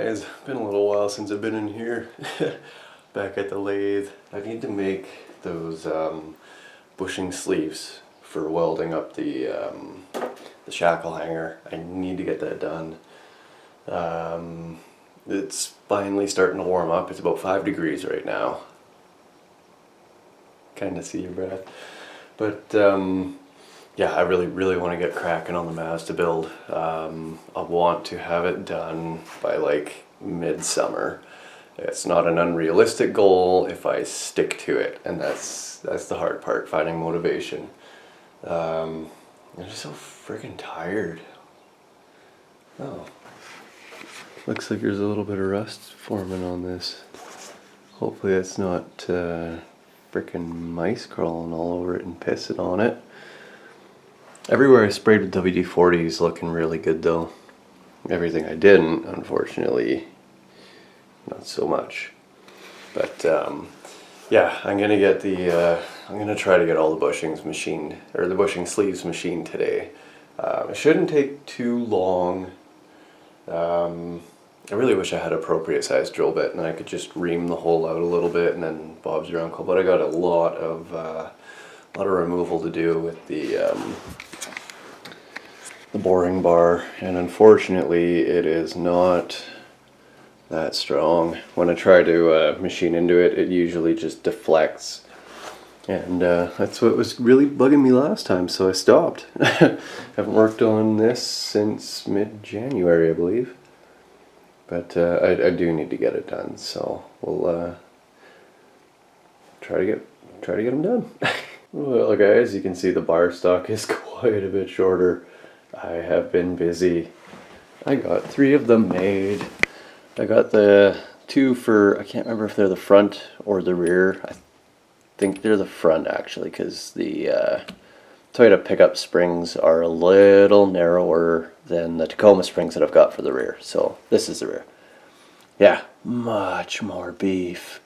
guys, been a little while since I've been in here. Back at the lathe. I need to make those bushing sleeves for welding up the shackle hanger. I need to get that done. It's finally starting to warm up. It's about 5 degrees right now. Kind of see your breath. But yeah, I really want to get cracking on the Mazda build. I want to have it done by like midsummer. It's not an unrealistic goal if I stick to it, and that's the hard part, finding motivation. I'm just so freaking tired. Oh, looks like there's a little bit of rust forming on this. Hopefully it's not freaking mice crawling all over it and pissing on it. Everywhere I sprayed with WD-40 is looking really good though. Everything I didn't, unfortunately, not so much. But yeah, I'm gonna get I'm gonna try to get all the bushings machined, or the bushing sleeves machined today. It shouldn't take too long. I really wish I had an appropriate sized drill bit and I could just ream the hole out a little bit and then Bob's your uncle. But I got a lot of removal to do with the boring bar, and unfortunately it is not that strong. When I try to machine into it, it usually just deflects, and that's what was really bugging me last time, so I stopped. Haven't worked on this since mid-January, I believe, but I do need to get it done, so we'll try to get them done. Well guys, you can see the bar stock is quite a bit shorter. I have been busy. I got 3 of them made. I got the 2 for, I can't remember if they're the front or the rear. I think they're the front actually, because the Toyota pickup springs are a little narrower than the Tacoma springs that I've got for the rear. So this is the rear. Yeah, much more beef.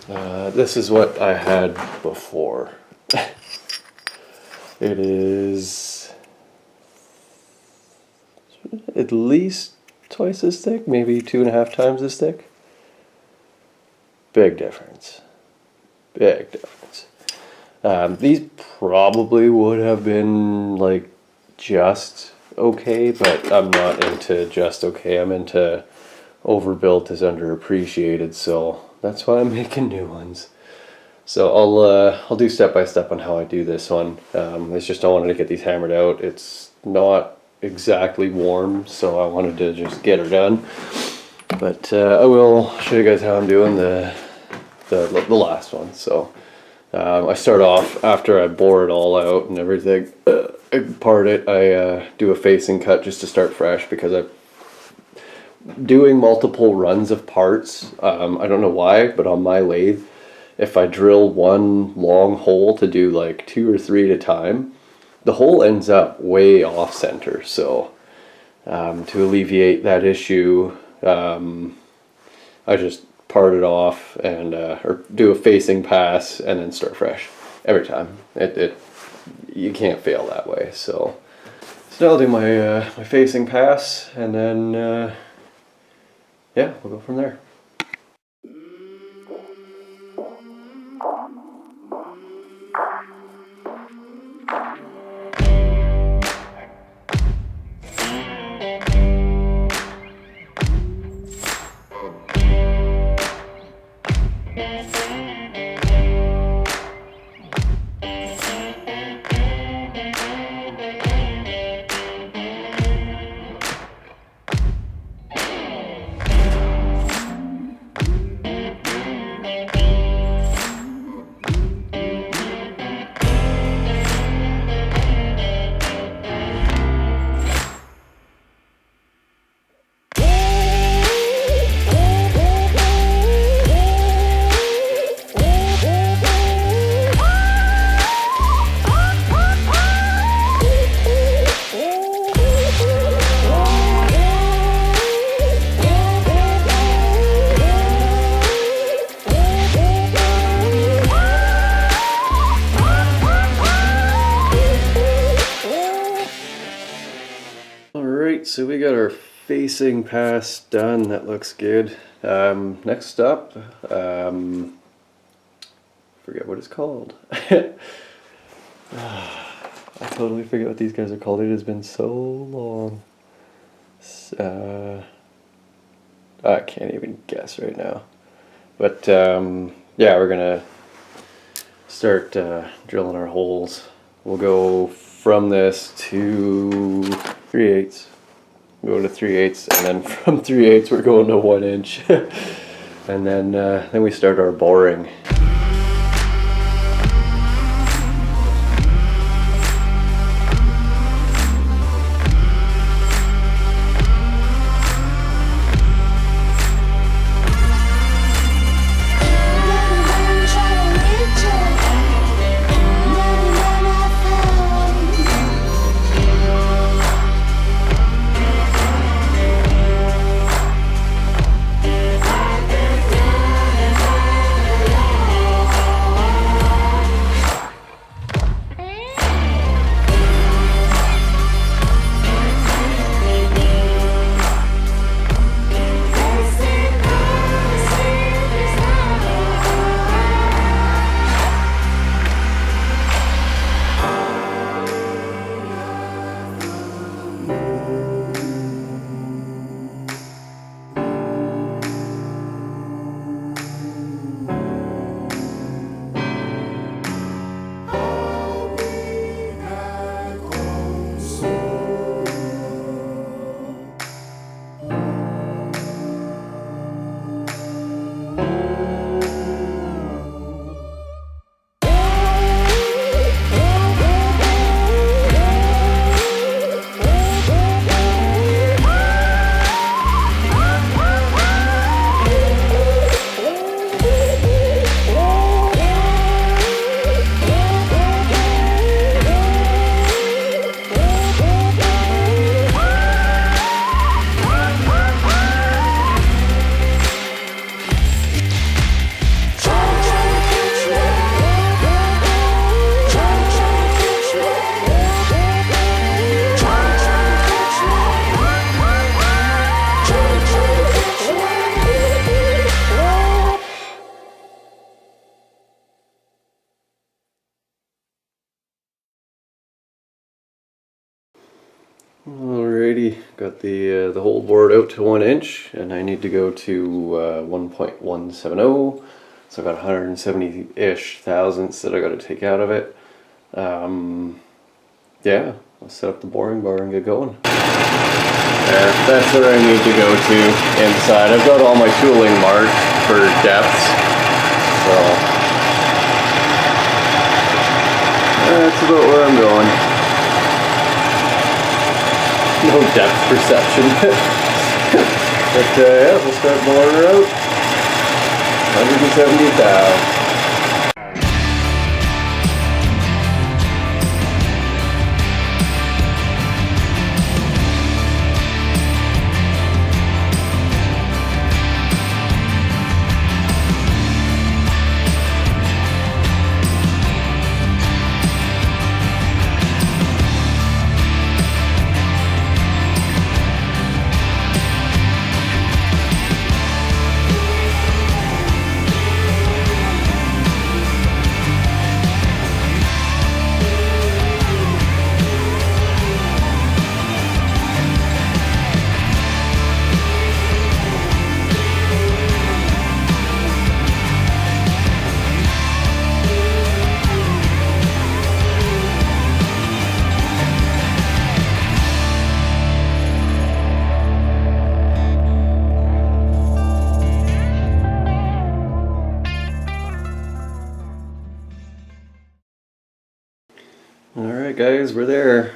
This is what I had before. It is at least twice as thick, maybe 2.5 times as thick. Big difference. Big difference. These probably would have been like just okay, but I'm not into just okay. I'm into overbuilt is underappreciated, so that's why I'm making new ones. So I'll do step by step on how I do this one. It's just I wanted to get these hammered out. It's not exactly warm, so I wanted to just get her done. But I will show you guys how I'm doing the last one. So I start off after I bore it all out and everything. I part it. I do a facing cut just to start fresh, because I'm doing multiple runs of parts. I don't know why, but on my lathe, if I drill one long hole to do like 2 or 3 at a time, the hole ends up way off center. So to alleviate that issue, I just part it off and or do a facing pass and then start fresh every time. You can't fail that way. So now I'll do my my facing pass, and then yeah, we'll go from there. So we got our facing pass done. That looks good. Next up, forget what it's called. I totally forget what these guys are called. It has been so long. I can't even guess right now. But yeah, we're gonna start drilling our holes. We'll go from this to 3/8. Go to 3/8, and then from 3/8 we're going to 1 inch, and then we start our boring. Alrighty, got the whole board out to 1 inch, and I need to go to 1.170. So I've got 170-ish thousandths that I got to take out of it. Yeah, I'll set up the boring bar and get going. There, that's where I need to go to inside. I've got all my tooling marked for depths, so that's about where I'm going. No depth perception. But yeah, we'll start boring her out. 170 thou. Alright guys, we're there.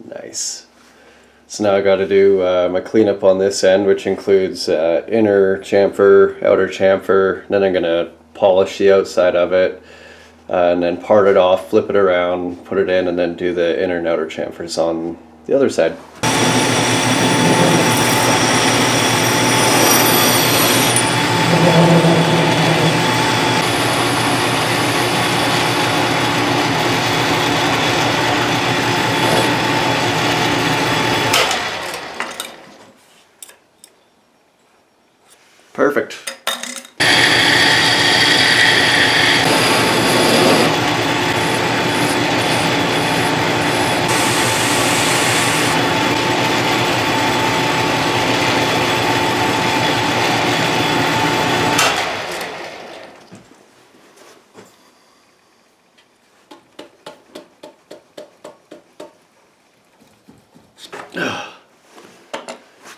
Nice. So now I got to do my cleanup on this end, which includes inner chamfer, outer chamfer. Then I'm going to polish the outside of it, and then part it off, flip it around, put it in, and then do the inner and outer chamfers on the other side. Perfect.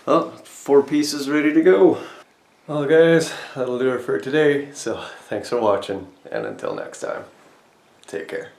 Well, 4 pieces ready to go. Well guys, that'll do it for today. So thanks for watching, and until next time, take care.